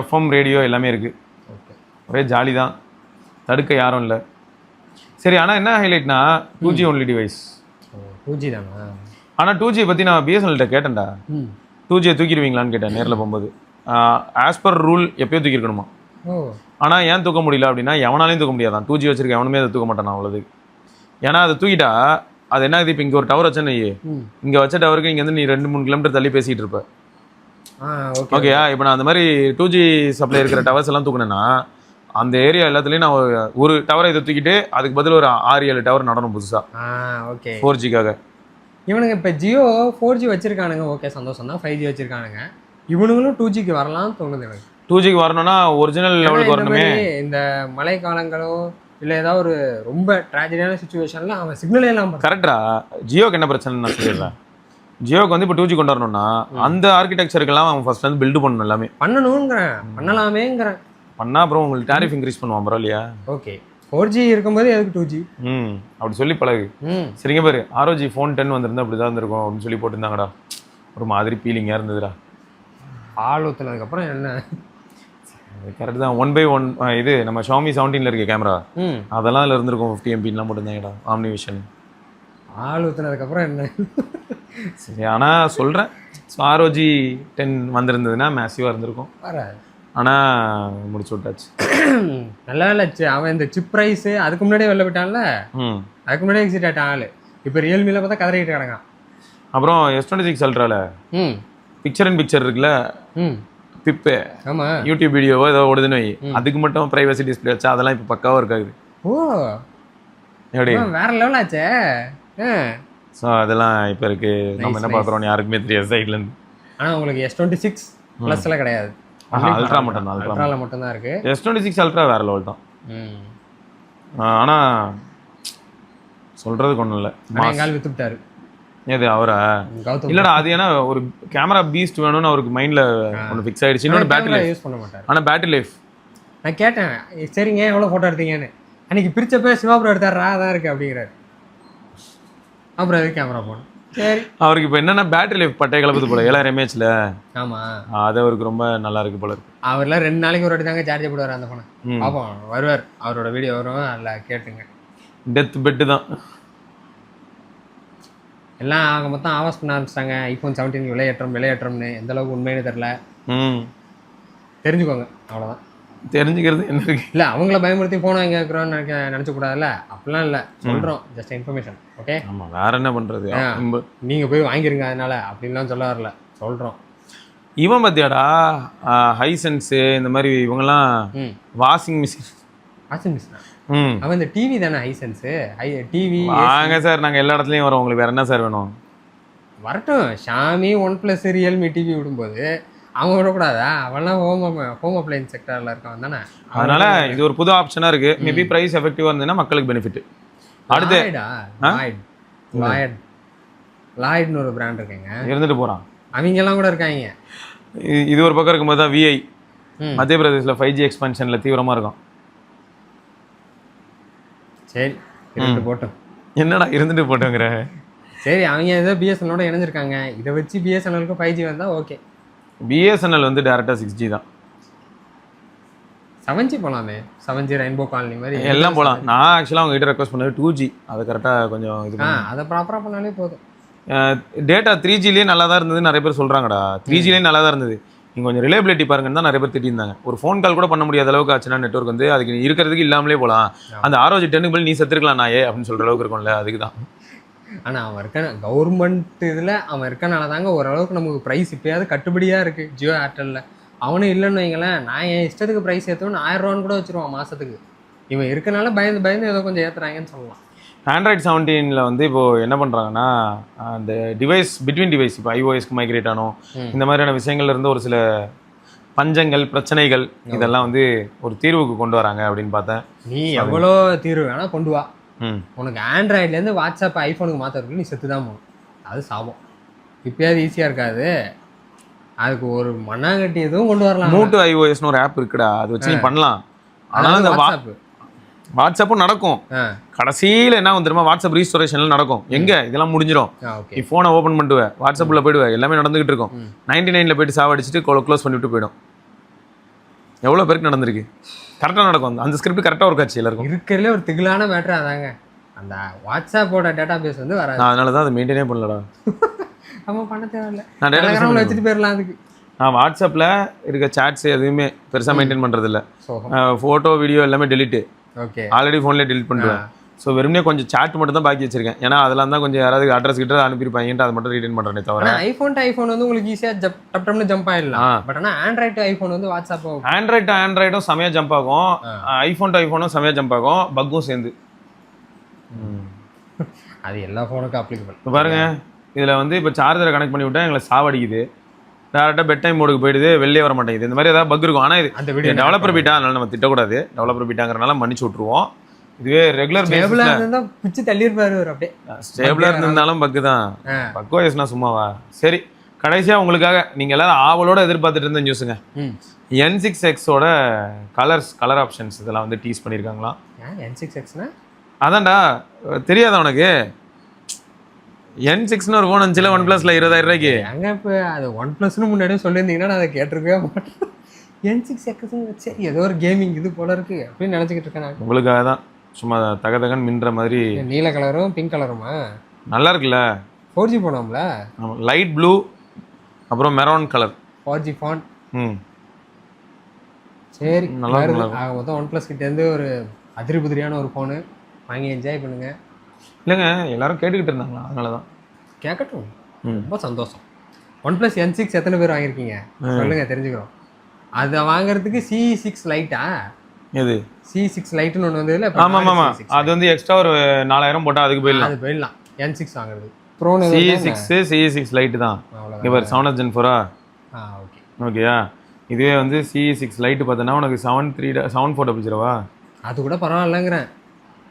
FM ரேடியோ எல்லாமே இருக்குது. ஓகே, ஒரே ஜாலி தான், தடுக்க யாரும் இல்லை. சரி, ஆனால் என்ன ஹைலைட்னா 2G ஒன்லி டிவைஸ். 2G தானா? ஆனால் 2G பற்றி நான் BSNLகிட்ட கேட்டேன்டா, 2G தூக்கிடுவீங்களான்னு கேட்டேன் நேரில் போகும்போது. ஆஸ் பர் ரூல் எப்பயோ தூக்கிருக்கணுமா. ஆனால் ஏன் தூக்க முடியல அப்படின்னா எவனாலையும் தூக்க முடியாதான். 2G வச்சிருக்க எவனுமே அதை தூக்க மாட்டான் அவ்வளோது. ஏன்னா அதை தூக்கிட்டா அது என்ன ஆகுது, இப்போ இங்கே ஒரு டவர் வச்சேன்னு இங்கே வச்ச டவருக்கு இங்கேருந்து நீ 2-3 கிலோமீட்டர் தள்ளி பேசிகிட்டு இருப்ப. ஓகேயா, இப்போ நான் அந்த மாதிரி 2G சப்ளை இருக்கிற டவர்ஸ் எல்லாம் தூக்கினேன்னா அந்த ஏரியா எல்லாத்துலேயும் நான் ஒரு டவரை இதை தூக்கிட்டு அதுக்கு பதில் ஒரு 6-7 டவர் நடணும் புதுசாக. ஓகே, 4Gக்காக. இவனுங்க இப்போ ஜியோ 4G வச்சிருக்கானுங்க, ஓகே சந்தோஷம் தான். 5G வச்சிருக்கானுங்க, இவனுங்களும் 2Gக்கு வரலாம்னு தோணுது எனக்கு. 2Gக்கு வரணும்னா ஒரிஜினல் லெவலுக்கு வரணுமே. இந்த மழை காலங்களோ இல்லை ஏதாவது ஒரு ரொம்ப ட்ராஜடியான சுச்சுவேஷன்ல அவன் சிக்னலே இல்லாம. கரெக்டா. ஜியோக்கு என்ன பிரச்சனை நான் சொல்லிடுறேன். ஜியோக்கு வந்து இப்போ 2G கொண்டு வரணும்னா அந்த ஆர்கிடெக்சருக்கெல்லாம் அவன் ஃபர்ஸ்ட் வந்து பில்டு பண்ணணும், எல்லாமே பண்ணணுங்கிறேன், பண்ணலாமேங்கிறேன். பண்ணா அப்புறம் உங்களுக்கு டேரிஃப் இன்க்ரீஸ் பண்ணுவான் ப்ரோ இல்லையா. ஓகே, 4G இருக்கும்போது எதுக்கு 2G? அப்படி சொல்லி பழகு. சரிங்க பாரு, ROG Phone 10 வந்திருந்தா அப்படி தான் இருந்திருக்கும் அப்படின்னு சொல்லி போட்டிருந்தாங்கடா. ஒரு மாதிரி ஃபீலிங்காக இருந்ததுடா. ஆள் ஊற்றுனதுக்கப்புறம் என்ன கரெக்ட் தான். 1/1 இது நம்ம Xiaomi 17 இருக்க கேமரா, அதெல்லாம் அதில் இருந்திருக்கும். 50 MBலாம் போட்டிருந்தாங்கடா ஆம்னி விஷன். ஆள் ஊற்றுனதுக்கப்புறம் என்ன சரி, ஆனால் சொல்கிறேன் ROG 10 வந்திருந்ததுன்னா மேசிவாக இருந்திருக்கும். ஆனால் முடிச்சு விட்டாச்சு. நல்லா இல்ல, அவன் இந்த சிப் ப்ரைஸு அதுக்கு முன்னாடியே வெளில போயிட்டான்ல, அதுக்கு முன்னாடியே எக்ஸிட் ஆகிட்டான் ஆள். இப்போ ரியல்மியில் பார்த்தா கதறிக்கிட்டு கிடக்கான். அப்புறம் S26 அல்ட்ரால ம் பிக்சர் இன் பிக்சர் இருக்குல்ல, ம் பிப்பு ஆமாம். யூடியூப் வீடியோவோ ஏதோ ஓடுதுன்னு வை, அதுக்கு மட்டும் ப்ரைவசி டிஸ்பிளே வச்சா அதெல்லாம் இப்போ பக்காவாக இருக்காது. ஓ எப்படி வேற லெவல் ஆச்சே. ஸோ அதெல்லாம் இப்போ இருக்கு. நம்ம என்ன பார்க்குறோம் யாருக்குமே தெரியாது சைட்லேருந்து. ஆனால் உங்களுக்கு S26 ப்ளஸ்ல கிடையாது, அல்ட்ரா மட்டும் தான். அல்ட்ரால மட்டும்தான் இருக்கு. S26 அல்ட்ரா வேற லெவல் தான். ம் ஆனால் சொல்றதுக்கு ஒன்றும் இல்லை. எங்கால் வித்துட்டாரு. எது அவரா? கௌதம் இல்லடா, அது ஏன்னா ஒரு கேமரா பீஸ்ட் வேணும்னு அவருக்கு மைண்ட்ல ஒன்று ஃபிக்ஸ் ஆயிடுச்சு. இன்னொன்று பேட்டரி லைஃப் யூஸ் பண்ண மாட்டார். ஆனால் பேட்டரி லைஃப் நான் கேட்டேன், சரிங்க எவ்வளோ ஃபோட்டோ எடுத்தீங்கன்னு. அன்னைக்கு பிரிச்சப்ப சிவாபுரம் எடுத்தாரா அதான் இருக்கு அப்படிங்கிறாரு. அப்புறம் எதுக்கு கேமரா போகணும்? சரி அவருக்கு இப்போ என்னன்னா பேட்டரி லைஃப் பட்டை கலப்புது போல 7000 mAhல. ஆமாம் அது அவருக்கு ரொம்ப நல்லா இருக்கு போல இருக்கு. அவர்லாம் 2 நாளைக்கு ஒரு வாட்டி தாங்க சார்ஜ் போடுவார் அந்த ஃபோனை. பார்ப்போம், வருவார், அவரோட வீடியோ வரும், அதில் கேட்டுங்க. டெத் பெட்டு தான் எல்லாம் ஆக மொத்தம் ஆவாஸ் பண்ண ஆரம்பிச்சிட்டாங்க. ஐஃபோன் 17 விலையேற்றம்னு எந்த அளவுக்கு உண்மைன்னு தெரில. தெரிஞ்சுக்கோங்க, அவ்வளோதான். தெரிஞ்சுக்கிறது என்ன இருக்கு? இல்லை அவங்கள பயமுறுத்தி ஃபோனை எங்கே இருக்கிறோன்னு நினச்சக்கூடாதுல்ல, அப்படிலாம் இல்லை, சொல்கிறோம் ஜஸ்ட் இன்ஃபர்மேஷன். ஓகே ஆமாம், வேற என்ன பண்ணுறது? நீங்கள் போய் வாங்கிருங்க அதனால அப்படின்லாம் சொல்ல வரல, சொல்கிறோம். இவன் பார்த்தியாடா ஹைசென்ஸு இந்த மாதிரி இவங்கெல்லாம் வாஷிங் மிஷின். வாஷிங் மிஷினா? அவன் இந்த டிவி தானே ஹைசென்ஸு, டிவி. வாங்க சார், நாங்கள் எல்லா இடத்துலையும் வரோம், உங்களுக்கு வேறு என்ன சார் வேணும்? வரட்டும். ஷாமி, OnePlus, ரியல்மி டிவி விடும்போது அவன் விடக்கூடாதா? அவன்லாம் ஹோம் அப்ளையன்ஸ் செக்டரில் இருக்கான் தானே. அதனால இது ஒரு புது ஆப்ஷனாக இருக்குது. மேபி ப்ரைஸ் எஃபெக்டிவாக இருந்ததுன்னா மக்களுக்கு பெனிஃபிட். அடுத்து லாய்ட்னு ஒரு பிராண்ட் இருக்குங்க, இருந்துட்டு போகிறான். அவங்கெல்லாம் கூட இருக்காங்க. இது ஒரு பக்கம் இருக்கும்போது தான் VI மத்திய பிரதேசில் 5G எக்ஸ்பென்ஷனில் தீவிரமாக இருக்கும். சரி இருந்துட்டு போட்டோம். என்னடா இருந்துட்டு போட்டோங்கிற? சரி அவங்க ஏதோ பிஎஸ்என்எலோட இணைஞ்சிருக்காங்க, இதை வச்சு பிஎஸ்என்எலுக்கு 5G வந்தால் ஓகே. பிஎஸ்என்எல் வந்து டேரெக்டாக 6G தான். 7G போகலாமே, 7G ரெயின்போ காலனி மாதிரி எல்லாம் போகலாம். நான் ஆக்சுவலாக அவங்க கிட்ட ரெக்வஸ்ட் பண்ணது 2G, அதை கரெக்டாக கொஞ்சம் இது அதை ப்ராப்பராக பண்ணாலே போதும். டேட்டா 3Gலேயே நல்லா தான் இருந்தது நிறைய பேர் சொல்கிறாங்கடா. 3Gலேயே நல்லா தான் இருந்தது, நீங்கள் கொஞ்சம் ரிலேபிலிட்டி பாருங்கன்னு தான் நிறைய பேர் திட்டிருந்தாங்க. ஒரு ஃபோன் கால் கூட பண்ண முடியாத அளவுக்கு ஆச்சுன்னா நெட்வொர்க் வந்து அதுக்கு இருக்கிறதுக்கு இல்லாமலே போகலாம். அந்த ROG 10 பில் நீ செத்துருக்கலாம் நாயே அப்படின்னு சொல்கிற அளவுக்கு இருக்கும்ல, அதுக்கு தான். ஆனால் அவன் இருக்க கவர்மெண்ட் இதில் அவன் இருக்கனால தாங்க ஓரளவுக்கு நமக்கு ப்ரைஸ் இப்போயாவது கட்டுப்படியாக இருக்குது ஜியோ ஏர்டெல்லில். அவனும் இல்லைன்னு வைங்களேன், நான் என் இஷ்டத்துக்கு ப்ரைஸ் ஏற்றுவேன், 1000 ரூபான்னு கூட வச்சுருவான் மாதத்துக்கு. இவன் இருக்கனால பயந்து ஏதோ கொஞ்சம் ஏற்றுறாங்கன்னு சொல்லலாம். ஆண்ட்ராய்ட் 17 வந்து இப்போது என்ன பண்ணுறாங்கன்னா, அந்த டிவைஸ் பிட்வீன் டிவைஸ் இப்போ iOSக்கு மைக்ரேட் ஆனோம், இந்த மாதிரியான விஷயங்கள்ல இருந்து ஒரு சில பஞ்சங்கள் பிரச்சனைகள் இதெல்லாம் வந்து ஒரு தீர்வுக்கு கொண்டு வராங்க அப்படின்னு பார்த்தேன். நீ எவ்வளோ தீர்வு வேணால் கொண்டு வா, உனக்கு ஆண்ட்ராய்ட்லேருந்து வாட்ஸ்அப் ஐஃபோனுக்கு மாற்றுறதுக்கு நீ செத்து தான் போகணும். அது சாபம். இப்போயாவது ஈஸியாக இருக்காது, அதுக்கு ஒரு மண்ணாங்கட்டி எதுவும் கொண்டு வரலாம். மூட்டு iOSன்னு ஒரு ஆப் இருக்குடா, அது வச்சு நீ பண்ணலாம். ஆனால் இந்த வாட்ஸ்அப்பும் நடக்கும். கடைசியில் என்ன வந்துருமா, வாட்ஸ்அப் ரீஸ்டோரேஷன்ல நடக்கும். எங்க இதெல்லாம் முடிஞ்சிடும். நீ ஃபோனை ஓப்பன் பண்ணிடுவேன், வாட்ஸ்அப்பில் போயிடுவேன், எல்லாமே நடந்துகிட்டு இருக்கும். 99ல் போயிட்டு சாவடிச்சுட்டு க்ளோஸ் பண்ணிவிட்டு போயிடும். எவ்வளோ பேருக்கு நடந்திருக்கு. கரெக்டாக நடக்கும். அந்த ஸ்கிரிப்ட் கரெக்டாக ஒரு காட்சி எல்லாருக்கும் இருக்கிறதுல ஒரு திகிலான மேட்ரு அதாங்க. அந்த வாட்ஸ்அப்போட டேட்டா பேஸ் வந்து வராது. அதனால தான் அதை மெயின்டைனே பண்ணலடா. நம்ம பண்ண தேவையில்லை, நான் டெலிகிராமில் வச்சுட்டு போயிடலாம். அதுக்கு நான் வாட்ஸ்அப்பில் இருக்க சாட்ஸ் எதுவுமே பெருசாக மெயின்டைன் பண்ணுறது இல்லை. ஃபோட்டோ வீடியோ எல்லாமே டெலிட்டு. ஓகே, ஆல்ரெடி ஃபோன்லேயே டெலிட் பண்ணிடுவேன். ஸோ வெறுமனே கொஞ்சம் சாட் மட்டும் தான் பாக்கி வச்சிருக்கேன். ஏன்னா அதெல்லாம் தான் கொஞ்சம் யாராவது அட்ரஸ் கிட்ட அனுப்பியிருப்பாங்கன்ட்டு அதை மட்டும் ரீடைன் பண்ணுறேனே தவிர. ஐஃபோன் டு ஐஃபோன் வந்து உங்களுக்கு ஈஸியாக டப்னு ஜம்ப் ஆயிடலாம். பட் ஆனால் ஆண்ட்ராய்ட் டு ஐஃபோன் வந்து வாட்ஸ்அப் ஆண்ட்ராய்டும் செமையாக ஜம்ப் ஆகும், ஐஃபோன் டு ஐஃபோனும் செமையாக ஜம்ப் ஆகும், பக்கும் சேர்ந்து. அது எல்லா ஃபோனுக்கும் அப்ளிகபிள். இப்போ பாருங்க, இதில் வந்து இப்போ சார்ஜரை கனெக்ட் பண்ணி விட்டா எங்களை சாவடிக்குது, டேரெக்டாக பெட் டைம் மோடுக்கு போயிடுது, வெளியே வர மாட்டேங்குது. இந்த மாதிரி ஏதாவது பக் இருக்கும். ஆனால் இது அந்த வீடியோ டெவலப்பர் பீட்டா, அதனால நம்ம திட்டக்கூடாது. டெவலப்பர் பீட்டாங்கிறனால மன்னிச்சு விட்ருவோம். இதுவே ரெகுலர் பிச்சு தள்ளியிருப்பாரு அப்படியே. ஸ்டேபிளாக இருந்தாலும் பக்கு தான். பக் ஓஎஸ்னா சும்மாவா? சரி, கடைசியாக உங்களுக்காக நீங்கள் எல்லாரும் ஆவலோட எதிர்பார்த்துட்டு இருந்த நியூஸுங்க. N6Xோட கலர் ஆப்ஷன்ஸ் இதெல்லாம் வந்து டீஸ் பண்ணியிருக்காங்களாம். N6Xனா அதான்டா, தெரியாதா உனக்கு? N6ன்னு ஒரு ஃபோன் வந்துச்சுல OnePlusல 20,000 ரூபாய்க்கு. அங்கே இப்போ அது OnePlusன்னு முன்னாடியே சொல்லியிருந்தீங்கன்னா நான் அதை கேட்டிருக்கவே மாட்டேன். N6X சரி ஏதோ ஒரு கேமிங் இது போல இருக்கு அப்படின்னு நினச்சிக்கிட்டு இருக்கேன் நான். உங்களுக்காக தான், சும்மா தகதகன்னு மின்ற மாதிரி. நீல கலரும் பிங்க் கலருமா நல்லா இருக்குல்ல? 4G போனோம்ல, லைட் ப்ளூ அப்புறம் மெரான் கலர் 4G ஃபாண்ட். சரி நல்லா இருக்கு. மொத்தம் OnePlus கிட்டேருந்து ஒரு அதிரி புதிரியான ஒரு ஃபோனு வாங்கி என்ஜாய் பண்ணுங்க. இல்லைங்க எல்லாரும் கேட்டுக்கிட்டு இருந்தாங்களா, அதனால தான். கேட்கட்டும். ம். ரொம்ப சந்தோஷம். OnePlus N6 எத்தனை பேர் வாங்கியிருக்கீங்க சொல்லுங்க, தெரிஞ்சுக்கிறோம். அதை வாங்குறதுக்கு C6 லைட்டா, எது? C6 லைட்டுன்னு ஒன்று வந்ததுல ஆமாம் ஆமாம், அது வந்து எக்ஸ்ட்ரா ஒரு 4000 போட்டால் அதுக்கு போயிடலாம். அது போயிடலாம். N6 வாங்குறது ப்ரோன்னு C6 லைட்டு தான். இவர் 7th Gen 4 ஓகே ஓகேயா. இதுவே வந்து C6 லைட்டு பார்த்தோன்னா உனக்கு 7400 அது கூட பரவாயில்லங்கிறேன்.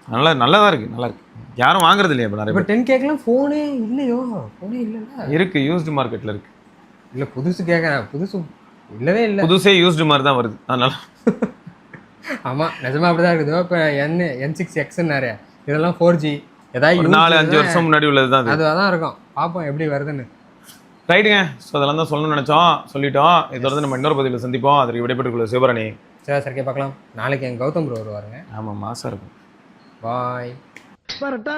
நல்லா தான் இருக்குது, நல்லா இருக்கு. யாரும் வாங்குறது இல்லையா இப்போ நிறைய இப்போ பேர். 10Kலாம் ஃபோனே இல்லையோ? ஃபோனே இல்லைல்ல? இருக்கு, யூஸ்டு மார்க்கெட்டில் இருக்கு. இல்லை புதுசு கேட்குறேன், புதுசு இல்லவே இல்லை. புதுசே யூஸ்டு மாதிரி தான் வருது, அதனால. ஆமாம், நிஜமா அப்படி தான் இருக்குது. இப்போ N6Xன்னாரு, இதெல்லாம் 4G, ஏதாவது 4-5 வருஷம் முன்னாடி உள்ளது தான் அது. அதுவாக தான் இருக்கும். பார்ப்போம் எப்படி வருதுன்னு. ரைட்டுங்க. ஸோ அதெல்லாம் தான் சொல்லணும்னு நினச்சோம், சொல்லிட்டோம். இதோட நம்ம இன்னொரு பதிவில் சந்திப்போம். அதற்கு விடைபெற்றுக்குள்ள சிவபரணி. சரி சரிக்கே பார்க்கலாம். நாளைக்கு என் கௌதம் ப்ரோ வருவாருங்க. ஆமாம், மாசாக இருக்கும். பாய். வரட்டா.